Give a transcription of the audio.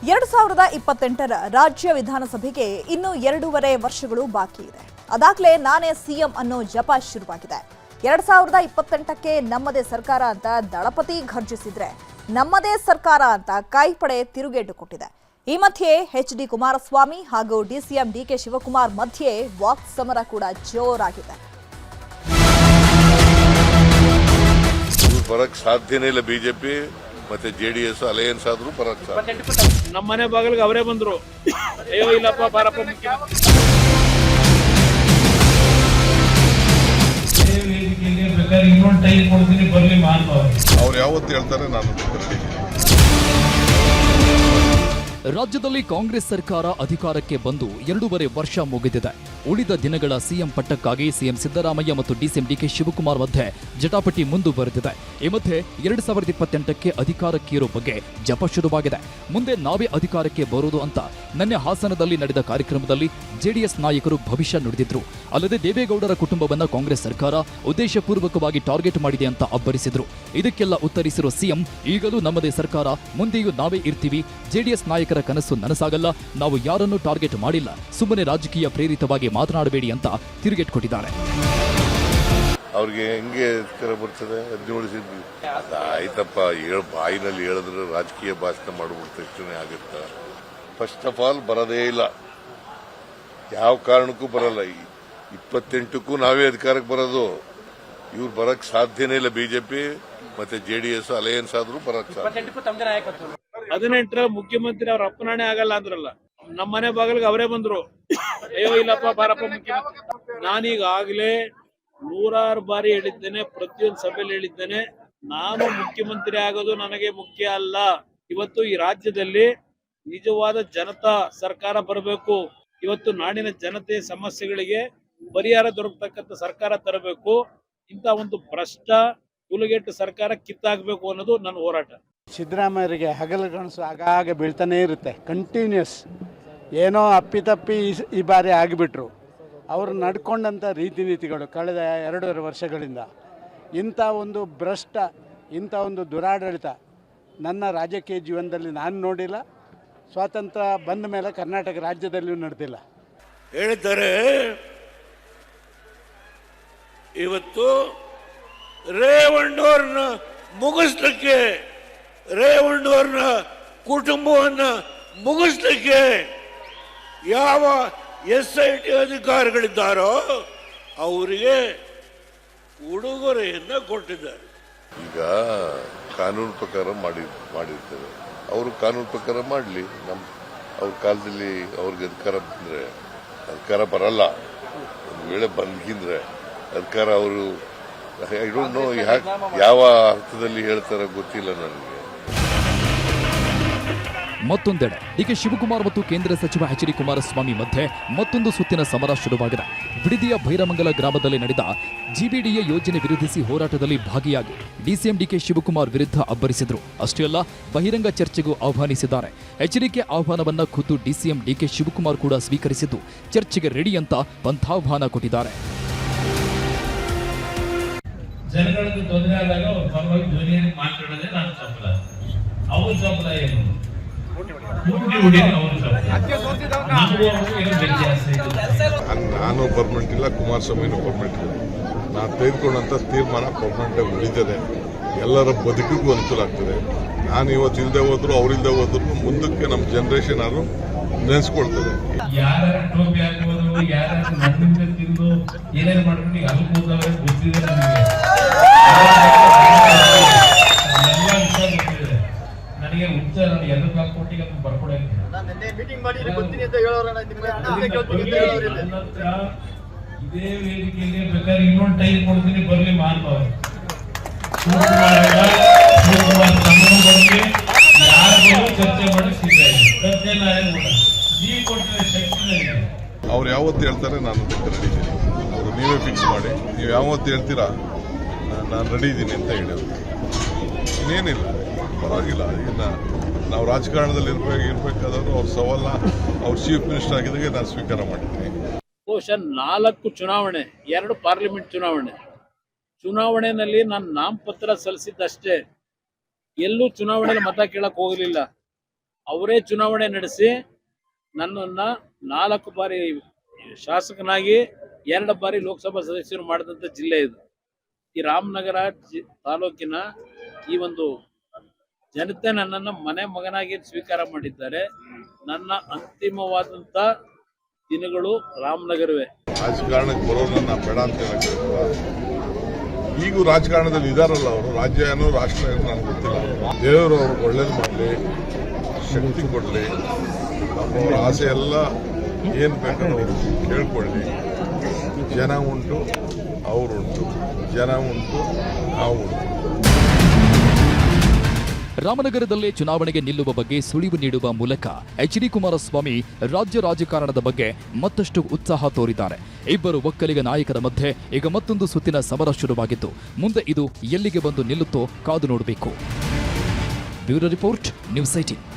2028ರ ರಾಜ್ಯ ವಿಧಾನಸಭೆಗೆ ಇನ್ನು 2.5 ವರ್ಷಗಳು ಬಾಕಿ ಇದೆ. ಅದಾಗಲೇ ನಾನೇ ಸಿಎಂ ಅನ್ನೋ ಜಪ ಶುರುವಾಗಿದೆ. 2028ಕ್ಕೆ ನಮ್ಮದೇ ಸರ್ಕಾರ ಅಂತ ದಳಪತಿ ಘರ್ಜಿಸಿದ್ರೆ ನಮ್ಮದೇ ಸರ್ಕಾರ ಅಂತ ಕೈಪಡೆ ತಿರುಗೇಟು ಕೊಟ್ಟಿದೆ. ಈ ಮಧ್ಯೆ ಎಚ್.ಡಿ. ಕುಮಾರಸ್ವಾಮಿ ಹಾಗೂ ಡಿಸಿಎಂ ಡಿ.ಕೆ. ಶಿವಕುಮಾರ್ ಮಧ್ಯೆ ವಾಕ್ ಸಮರ ಕೂಡ ಜೋರಾಗಿದೆ. ಬರಕ್ಕೆ ಸಾಧ್ಯನೇ ಇಲ್ಲ. ಬಿಜೆಪಿ ಮತ್ತೆ ಜೆಡಿಎಸ್ ಅಲಯನ್ಸ್ ಆದ್ರೂ ಬರಕ್ ಸಾಧ್ಯ. ನಮ್ಮ ಮನೆ ಬಾಗಿಲಿಗೆ ಅವರೇ ಬಂದ್ರು. ಅಯ್ಯೋ ಇಲ್ಲಪ್ಪ ಬಾರಪ್ಪ ಮುಖ್ಯಮಂತ್ರಿ. ಇನ್ನೊಂದು ಟೈಮ್ ಕೊಡ್ತೀನಿ ಬರ್ಲಿ ಮಾನ್ಭಾವ. ಅವ್ರು ಯಾವತ್ತು ಹೇಳ್ತಾರೆ ನಾನು ರಾಜ್ಯದಲ್ಲಿ ಕಾಂಗ್ರೆಸ್ ಸರ್ಕಾರ ಅಧಿಕಾರಕ್ಕೆ ಬಂದು 2.5 ವರ್ಷ ಮುಗಿದಿದೆ. ಉಳಿದ ದಿನಗಳ ಸಿಎಂ ಪಟ್ಟಕ್ಕಾಗಿ ಸಿಎಂ ಸಿದ್ದರಾಮಯ್ಯ ಮತ್ತು ಡಿಸಿಎಂ ಡಿ.ಕೆ. ಶಿವಕುಮಾರ್ ಮಧ್ಯೆ ಜಟಾಪಟಿ ಮುಂದುವರೆದಿದೆ. ಈ ಮಧ್ಯೆ 2028ಕ್ಕೆ ಅಧಿಕಾರಕ್ಕೇರೋ ಬಗ್ಗೆ ಜಪ ಶುರುವಾಗಿದೆ. ಮುಂದೆ ನಾವೇ ಅಧಿಕಾರಕ್ಕೆ ಬರೋದು ಅಂತ ನಿನ್ನೆ ಹಾಸನದಲ್ಲಿ ನಡೆದ ಕಾರ್ಯಕ್ರಮದಲ್ಲಿ ಜೆಡಿಎಸ್ ನಾಯಕರು ಭವಿಷ್ಯ ನುಡಿದಿದ್ರು. ಅಲ್ಲದೆ ದೇವೇಗೌಡರ ಕುಟುಂಬವನ್ನ ಕಾಂಗ್ರೆಸ್ ಸರ್ಕಾರ ಉದ್ದೇಶಪೂರ್ವಕವಾಗಿ ಟಾರ್ಗೆಟ್ ಮಾಡಿದೆ ಅಂತ ಅಬ್ಬರಿಸಿದ್ರು. ಇದಕ್ಕೆಲ್ಲ ಉತ್ತರಿಸಿರುವ ಸಿಎಂ, ಈಗಲೂ ನಮ್ಮದೇ ಸರ್ಕಾರ, ಮುಂದೆಯೂ ನಾವೇ ಇರ್ತೀವಿ. ಜೆಡಿಎಸ್ ನಾಯಕರ ಕನಸು ನನಸಾಗಲ್ಲ. ನಾವು ಯಾರನ್ನೂ ಟಾರ್ಗೆಟ್ ಮಾಡಿಲ್ಲ. ಸುಮ್ಮನೆ ರಾಜಕೀಯ ಪ್ರೇರಿತವಾಗಿ ಮಾತನಾಡಬೇಡಿ ಅಂತ ತಿರುಗೇಟು ಕೊಟ್ಟಿದ್ದಾರೆ. ಅವ್ರಿಗೆ ಹೆಂಗೆ ಅಧಿಕಾರ ಬರ್ತದೆ? 17 ಆಯ್ತಪ್ಪ, ಬಾಯಿನಲ್ಲಿ ಹೇಳಿದ್ರೆ ರಾಜಕೀಯ ಭಾಷಣ ಮಾಡ್ಬಿಟ್ಟು ತಕ್ಷಣ ಆಗುತ್ತಾ? ಫಸ್ಟ್ ಆಫ್ ಆಲ್ ಬರೋದೇ ಇಲ್ಲ, ಯಾವ ಕಾರಣಕ್ಕೂ ಬರಲ್ಲ. 28ಕ್ಕೂ ನಾವೇ ಅಧಿಕಾರಕ್ಕೆ ಬರೋದು. ಇವ್ರು ಬರಕ್ ಸಾಧ್ಯನೇ ಇಲ್ಲ. ಬಿಜೆಪಿ ಮತ್ತೆ ಜೆಡಿಎಸ್ ಅಲಯನ್ಸ್ ಆದ್ರೂ ಬರಕ್ ಸಾಧ್ಯ. 18ರ ಮುಖ್ಯಮಂತ್ರಿ ಅವ್ರ ಅಪ್ಪನಾಣೆ ಆಗಲ್ಲ ಅಂದ್ರಲ್ಲ, ನಮ್ಮ ಮನೆ ಬಾಗಿಲಿಗೆ ಅವರೇ ಬಂದ್ರು. ಅಯ್ಯೋ ಇಲ್ಲಪ್ಪ ಬಾರಪ್ಪ ಮುಖ್ಯಮಂತ್ರಿ. ನಾನೀಗಾಗಲೇ 100 ಬಾರಿ ಹೇಳಿದ್ದೇನೆ, ಪ್ರತಿಯೊಂದು ಸಭೆಯಲ್ಲಿ ಹೇಳಿದ್ದೇನೆ, ನಾನು ಮುಖ್ಯಮಂತ್ರಿ ಆಗೋದು ನನಗೆ ಮುಖ್ಯ ಅಲ್ಲ. ಇವತ್ತು ಈ ರಾಜ್ಯದಲ್ಲಿ ನಿಜವಾದ ಜನತಾ ಸರ್ಕಾರ ಬರಬೇಕು. ಇವತ್ತು ನಾಡಿನ ಜನತೆ ಸಮಸ್ಯೆಗಳಿಗೆ ಪರಿಹಾರ ದೊರಕತಕ್ಕಂಥ ಸರ್ಕಾರ ತರಬೇಕು. ಇಂಥ ಒಂದು ಭ್ರಷ್ಟ ಹುಲುಗೆಟ್ಟು ಸರ್ಕಾರ ಕಿತ್ತಾಗಬೇಕು ಅನ್ನೋದು ನನ್ನ ಹೋರಾಟ. ಸಿದ್ದರಾಮಯ್ಯರಿಗೆ ಹಗಲು ಕನಸು ಆಗಾಗ ಬೀಳ್ತಾನೇ ಇರುತ್ತೆ, ಕಂಟಿನ್ಯೂಸ್. ಏನೋ ಅಪ್ಪಿತಪ್ಪಿ ಈ ಬಾರಿ ಆಗಿಬಿಟ್ರು. ಅವರು ನಡ್ಕೊಂಡಂಥ ರೀತಿ ನೀತಿಗಳು ಕಳೆದ 2.5 ವರ್ಷಗಳಿಂದ ಇಂಥ ಒಂದು ಭ್ರಷ್ಟ, ಇಂಥ ಒಂದು ದುರಾಡಳಿತ ನನ್ನ ರಾಜಕೀಯ ಜೀವನದಲ್ಲಿ ನಾನು ನೋಡಿಲ್ಲ. ಸ್ವಾತಂತ್ರ್ಯ ಬಂದ ಮೇಲೆ ಕರ್ನಾಟಕ ರಾಜ್ಯದಲ್ಲಿಯೂ ನಡೆದಿಲ್ಲ. ಹೇಳ್ತಾರೆ ಇವತ್ತು ರೇವಣ್ಣವ್ರನ್ನ ಮುಗಿಸ್ಲಿಕ್ಕೆ, ರೇವಣ್ಣವ್ರನ್ನ ಕುಟುಂಬವನ್ನ ಮುಗಿಸ್ಲಿಕ್ಕೆ ಯಾವ SIT ಅಧಿಕಾರಿಗಳಿದ್ದಾರೋ ಅವರಿಗೆ ಉಡುಗೊರೆಯನ್ನ ಕೊಟ್ಟಿದ್ದಾರೆ. ಈಗ ಕಾನೂನು ಪ್ರಕಾರ ಮಾಡಿರ್ತೇವೆ. ಅವರು ಕಾನೂನು ಪ್ರಕಾರ ಮಾಡಲಿ. ಅವ್ರ ಕಾಲದಲ್ಲಿ ಅವ್ರಿಗೆ ಅಧಿಕಾರ ಬರಲ್ಲ. ಒಂದು ವೇಳೆ ಬಂದ್ರೆ ಅಧಿಕಾರ ಅವರು ಐ ಡೋಂಟ್ ನೋ ಯಾವ ಅರ್ಥದಲ್ಲಿ ಹೇಳ್ತಾರ ಗೊತ್ತಿಲ್ಲ ನನಗೆ. ಮತ್ತೊಂದೆಡೆ ಡಿ.ಕೆ. ಶಿವಕುಮಾರ್ ಮತ್ತು ಕೇಂದ್ರ ಸಚಿವ ಎಚ್.ಡಿ. ಕುಮಾರಸ್ವಾಮಿ ಮಧ್ಯೆ ಮತ್ತೊಂದು ಸುತ್ತಿನ ಸಮರ ಶುರುವಾಗಿದೆ. ಬಿಡದಿಯ ಭೈರಮಂಗಲ ಗ್ರಾಮದಲ್ಲಿ ನಡೆದ GBDA ಯೋಜನೆ ವಿರೋಧಿಸಿ ಹೋರಾಟದಲ್ಲಿ ಭಾಗಿಯಾಗಿ ಡಿಸಿಎಂ ಡಿ.ಕೆ. ಶಿವಕುಮಾರ್ ವಿರುದ್ಧ ಅಬ್ಬರಿಸಿದ್ರು. ಅಷ್ಟೇ ಅಲ್ಲ, ಬಹಿರಂಗ ಚರ್ಚೆಗೂ ಆಹ್ವಾನಿಸಿದ್ದಾರೆ. ಎಚ್ಚರಿಕೆ ಆಹ್ವಾನವನ್ನ ಖುದ್ದು ಡಿಸಿಎಂ ಡಿ.ಕೆ. ಶಿವಕುಮಾರ್ ಕೂಡ ಸ್ವೀಕರಿಸಿದ್ದು ಚರ್ಚೆಗೆ ರೆಡಿ ಅಂತ ಪಂಥಾಹ್ವಾನ ಕೊಟ್ಟಿದ್ದಾರೆ. ಜನಗಳಿಗೆ ತೊಂದರೆ ಆದಾಗ ಅವ್ರ ಪರವಾಗಿ ಧ್ವನಿಯನ್ನು ಮಾತಾಡೋದೇ ನಾನು ಚಪ್ಪಲ. ಅವ್ರ ಚಪ್ಪಲ ಏನು ನಾನು ಪರ್ಮನೆಂಟ್ ಇಲ್ಲ, ಕುಮಾರಸ್ವಾಮಿನೂ ಪರ್ಮನೆಂಟ್ ಇಲ್ಲ. ನಾನು ತೆಗೆದುಕೊಂಡಂತ ತೀರ್ಮಾನ ಪರ್ಮನೆಂಟ್ ಆಗಿ ಉಳಿತದೆ. ಎಲ್ಲರ ಬದುಕಿಗೂ ಅನುಕೂಲ ಆಗ್ತದೆ. ನಾನು ಇವತ್ತು ಇಲ್ಲದೆ ಹೋದ್ರು, ಅವ್ರಿಲ್ಲದೆ ಹೋದ್ರು ಮುಂದಕ್ಕೆ ನಮ್ಮ ಜನರೇಷನ್ ಯಾರು ನೆನೆಸ್ಕೊಳ್ತದೆ. ಯಾರ ಟೋಪಿ ಹಾಕೋದು, ಯಾರ ನನ್ನಿಂದ ತಿಂದು ಏನೇನು ಮಾಡ್ಕೊಂಡು ಅಲ್ಲಿ ಕೂದವ್ರೆ ಗೊತ್ತಿದೆ ನನಗೆ. ನನಗೆ ಉಚ್ಚ ನನಗೆ ಎಲ್ಲ ಹಾಕೊಟ್ಟಿಗೆ ಅದನ್ನು ಬರ್ಕೊಡೇ ಇದೇ ವೇದಿಕೆಯಲ್ಲಿ ಬೇಕಾದ್ರೆ ಇನ್ನೊಂದು ಟೈಮ್ ಕೊಡ್ತೀನಿ ಬರ್ಲಿ ಮಾನ್ಭಾವ. ಚರ್ಚೆ ಮಾಡಿ ಅವ್ರು ಯಾವತ್ತು ಹೇಳ್ತಾರೆ ನಾನು ರೆಡಿ ಇದ್ದೀನಿ. ಅವರು ನೀವೇ ಫಿಕ್ಸ್ ಮಾಡಿ, ನೀವು ಯಾವತ್ತು ಹೇಳ್ತೀರಾ ನಾನು ರೆಡಿ ಇದ್ದೀನಿ ಅಂತ ಹೇಳಿ. ಇನ್ನೇನಿಲ್ಲ, ಪರವಾಗಿಲ್ಲ. ಇನ್ನು ನಾವು ರಾಜಕಾರಣದಲ್ಲಿ ಇರ್ಬೇಕಾದವರು ಅವ್ರ ಸವಾಲನ್ನ ಅವ್ರ ಚೀಫ್ ಮಿನಿಸ್ಟರ್ ಆಗಿದ್ದಾಗೆ ನಾನು ಸ್ವೀಕಾರ ಮಾಡಿದ್ದೀನಿ. ಬಹುಶಃ 4 ಚುನಾವಣೆ, 2 ಪಾರ್ಲಿಮೆಂಟ್ ಚುನಾವಣೆಯಲ್ಲಿ ನಾನು ನಾಮಪತ್ರ ಸಲ್ಲಿಸಿದ್ದಷ್ಟೇ. ಎಲ್ಲೂ ಚುನಾವಣೆಯಲ್ಲಿ ಮತ ಕೇಳಕ್ ಹೋಗಲಿಲ್ಲ. ಅವರೇ ಚುನಾವಣೆ ನಡೆಸಿ ನನ್ನನ್ನ 4 ಬಾರಿ ಶಾಸಕನಾಗಿ 2 ಬಾರಿ ಲೋಕಸಭಾ ಸದಸ್ಯರು ಮಾಡಿದಂಥ ಜಿಲ್ಲೆ ಇದು. ಈ ರಾಮನಗರ ತಾಲೂಕಿನ ಈ ಒಂದು ಜನತೆ ನನ್ನನ್ನು ಮನೆ ಮಗನಾಗಿ ಸ್ವೀಕಾರ ಮಾಡಿದ್ದಾರೆ. ನನ್ನ ಅಂತಿಮವಾದಂಥ ದಿನಗಳು ರಾಮನಗರವೇ. ರಾಜಕಾರಣಕ್ಕೆ ಬರೋದನ್ನ ಬೇಡ ಅಂತ ಹೇಳಕ್ಕಾಗಲ್ಲ. ಈಗೂ ರಾಜಕಾರಣದಲ್ಲಿ ಇದಾರಲ್ಲ ಅವರು, ರಾಜ್ಯ ಏನೋ ರಾಷ್ಟ್ರ ಏನೋ ನನಗೆ ಗೊತ್ತಿಲ್ಲ. ದೇವರು ಅವ್ರಿಗೆ ಒಳ್ಳೇದು ಮಾಡಲಿ, ಶಕ್ತಿ ಕೊಡಲಿ. ಅವ್ರ ಆಸೆ ಎಲ್ಲ ಏನು ಬೇಕಾದ್ರೂ ಕೇಳ್ಕೊಳ್ಳಿ. ಜನ ಉಂಟು, ಅವರುಂಟು, ಜನ ಉಂಟು, ನಾವು ಉಂಟು. ರಾಮನಗರದಲ್ಲೇ ಚುನಾವಣೆಗೆ ನಿಲ್ಲುವ ಬಗ್ಗೆ ಸುಳಿವು ನೀಡುವ ಮೂಲಕ ಎಚ್.ಡಿ. ಕುಮಾರಸ್ವಾಮಿ ರಾಜ್ಯ ರಾಜಕಾರಣದ ಬಗ್ಗೆ ಮತ್ತಷ್ಟು ಉತ್ಸಾಹ ತೋರಿದ್ದಾರೆ. ಇಬ್ಬರು ಒಕ್ಕಲಿಗ ನಾಯಕರ ಮಧ್ಯೆ ಈಗ ಮತ್ತೊಂದು ಸುತ್ತಿನ ಸಮರ ಶುರುವಾಗಿದ್ದು, ಮುಂದೆ ಇದು ಎಲ್ಲಿಗೆ ಬಂದು ನಿಲ್ಲುತ್ತೋ ಕಾದು ನೋಡಬೇಕು. Bureau report, news 18.